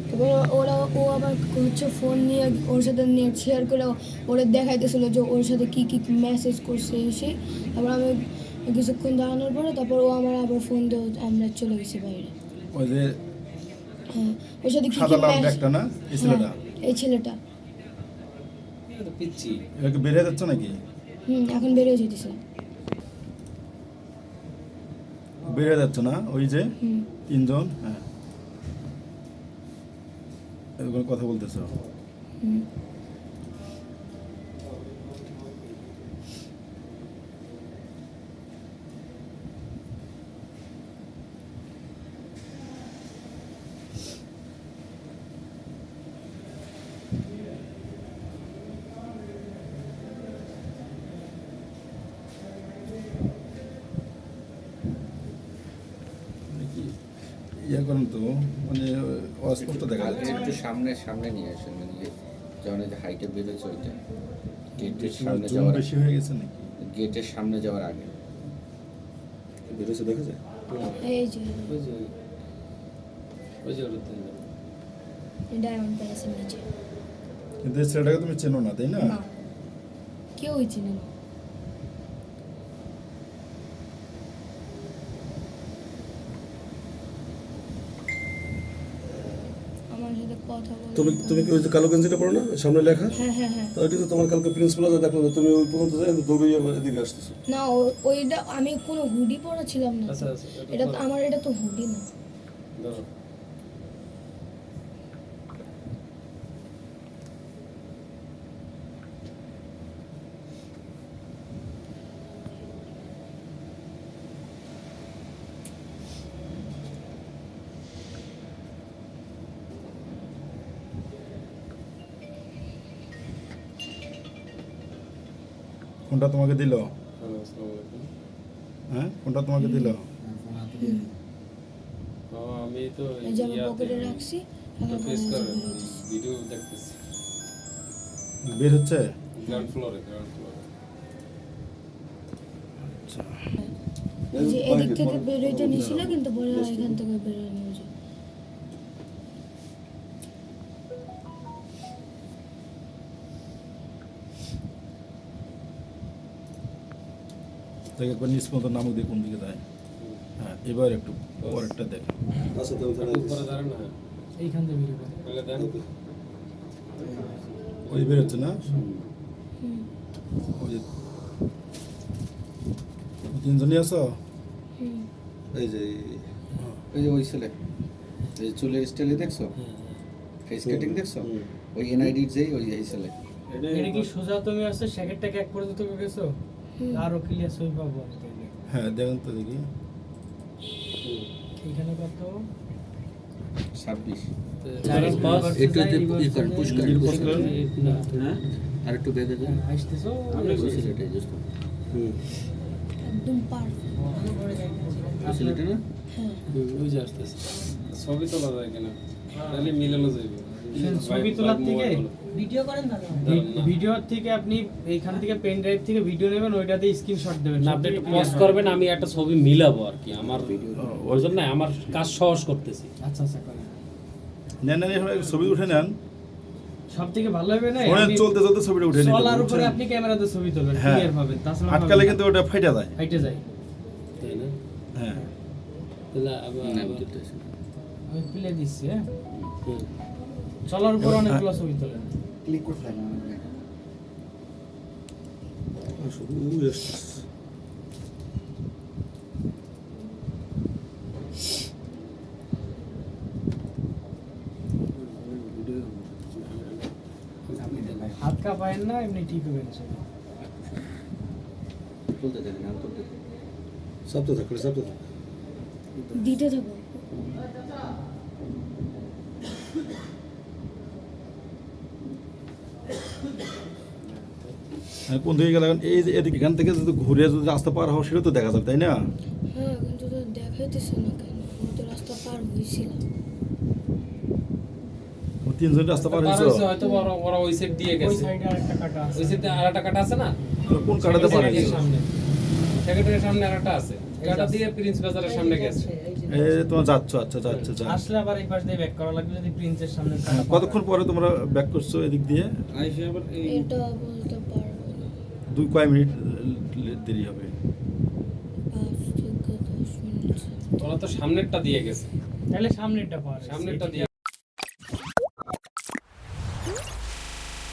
তারপর ও আবার হচ্ছে ফোন নিয়ে ওর সাথে নেট শেয়ার করে ওরা দেখাইতেছিল যে ওর সাথে কি কি মেসেজ করছে এসে। তারপর আমি কিছুক্ষণ দাঁড়ানোর পরে তারপর ও আমার আবার ফোন দিয়ে আমরা চলে গেছি বাইরে। ওই যে হ্যাঁ, ওর সাথে কি সাদা কি লাল মেসেজ, ব্যাগটা না, এই ছেলেটা এই ছেলেটা। এটা কি বেরিয়ে যাচ্ছে নাকি? এখন বেরিয়ে যেতেছে। বেরিয়ে যাচ্ছে না ওই যে তিনজন? হ্যাঁ, এরকম কথা বলতেছে। ইয়ে করেন তো, মানে অস্পষ্ট দেখা যাচ্ছে। একটু সামনে নিয়ে আসেন, মানে যেমন এই যে হাইটে বেরোচ্ছে ওইটা গেটের সামনে জুম যাওয়ার, বেশি হয়ে গেছে নাকি? গেটের সামনে যাওয়ার আগে বেরোচ্ছে দেখা যায়। এই যে ডায়মন্ড প্যালেসের নিচে। কিন্তু এই ছেলেটাকে তুমি চেনো না, তাই না? না, কেউই চিনে না। আমার সাথে কথা বলে। তুমি কি ওই যে কালো গেঞ্জিটা পরো না, সামনে লেখা? হ্যাঁ। তো ওইটা তো তোমার কালকে প্রিন্সিপাল দেখো না, তুমি ওই পর্যন্ত যাই দৌড়ে এদিকে আসতেছো। না, ওইটা আমি কোনো হুডি পরা ছিলাম না। এটা তো আমার, এটা তো হুডি না। কোনটা তোমাকে দিল? হ্যাঁ, কোনটা তোমাকে দিল? আমি তো এই যে আমি পকেটে রাখছি, এখন ভিডিও দেখতেছি বের হচ্ছে গ্রাউন্ড ফ্লোরে। আচ্ছা, এই যে এদিক থেকে বেরোইতে নিছিল, কিন্তু পরে এখান থেকে বেরোয় নিয়ে যায়। দেখে একবার নিচ পর্যন্ত নামক দিয়ে কোন দিকে যায়। হ্যাঁ, এবার একটু পরেরটা দেখ। আচ্ছা তুমি উপরে দাঁড়ান না, এইখান থেকে বেরোবে। বলে দেন ওই বের হচ্ছে না? ওই যে তিনজনই আছো? এই যে ওই ছেলে, এই চুলের স্টাইলে দেখছো, ফেস কাটিং দেখছো, ওই এনআইডির যেই ওই এই ছেলে। এটা কি সোজা তুমি আছে সেকেন্ডটাকে এক পর্যন্ত গেছো? আরো ক্লিয়ার ছবি পাবো আমি তাইলে। হ্যাঁ, দেখেন তো দেখি। এখানে কত? 26 একটু ই করেন, পুশ করেন, পুশ করেন। হ্যাঁ, আর একটু বেগে যান। আসতেছো? ওই ছেলেটাই just একদম পারফেক্ট। ওই ছেলেটা না? হ্যাঁ, ওই যে আসতেছে। ছবি তোলা যায় কিনা তাহলে মিলানো যাবে। ছবি তোলার থেকে ভিডিও করেন না? ভিডিওর থেকে আপনি এইখান থেকে পেন ড্রাইভ থেকে ভিডিও নেবেন, ওইটাতে স্ক্রিনশট দেবেন। না, আপনি একটু পজ করবেন, আমি একটা ছবি মিলাবো আর কি। আমার ওই জন্য আমার কাজ সহজ করতেছি। আচ্ছা করেন। নেন ছবি উঠে নেন। সব থেকে ভালো হবে না ফোনে চলতে চলতে ছবিটা উঠে নিতে চলার উপরে আপনি ক্যামেরাতে ছবি তুলবেন, হ্যাঁ। ক্লিয়ার পাবেন। তাছাড়া আটকালে কিন্তু ওটা ফাইটা যায়। হাইটে যায়। তাই না? হ্যাঁ, তাহলে নাম দিতেছে। আমি প্লে দিচ্ছি। হ্যাঁ, চলার উপরে অনেকগুলো ছবি তোলেন। ক্লিক করতে হবে না। হাত কাঁপায়েন না, এমনি ঠিক হবে না ছবি। তুলতে থাকেন, আর তুলতে থাকেন। চাপতে থাকো, চাপতে থাকো। দিতে থাকো। কোন দিকে গেলে এই যে এদিকে, এখান থেকে যদি ঘুরে যদি রাস্তা পার হওয়া, সেটা তো দেখা যাবে, তাই না? হ্যাঁ, কিন্তু তো দেখাইতেছে না কেন? আমি তো রাস্তা পার হয়েছিলাম। তিনজন রাস্তা পার হয়েছে। হয়তো ওরা ওই সাইড দিয়ে ওই গেছে। সাইডে আরেকটা কাটা আছে। ওই সাইডে আরেকটা কাটা আছে না? কোন কাটাতে পারে? সামনে সেক্রেটারির সামনে আরেকটা আছে। কাটা দিয়ে প্রিন্স বাজারের সামনে গেছে। তোমার যাচ্ছ, আচ্ছা যাচ্ছে যা। আসলে আবার এই পাশ দিয়ে ব্যাক করা লাগবে যদি প্রিন্সের সামনে কাটা পাওয়া কতক্ষণ পরে তোমরা ব্যাক করছো এদিক দিয়ে? আইসে আবার এই এটা বলতে পারবো না, কয় মিনিট দেরি হবে? 5 থেকে 10 মিনিট। ওরা তো সামনেরটা দিয়ে গেছে, যায়। তাহলে সামনেরটা পাওয়া যায়। সামনেরটা দিয়ে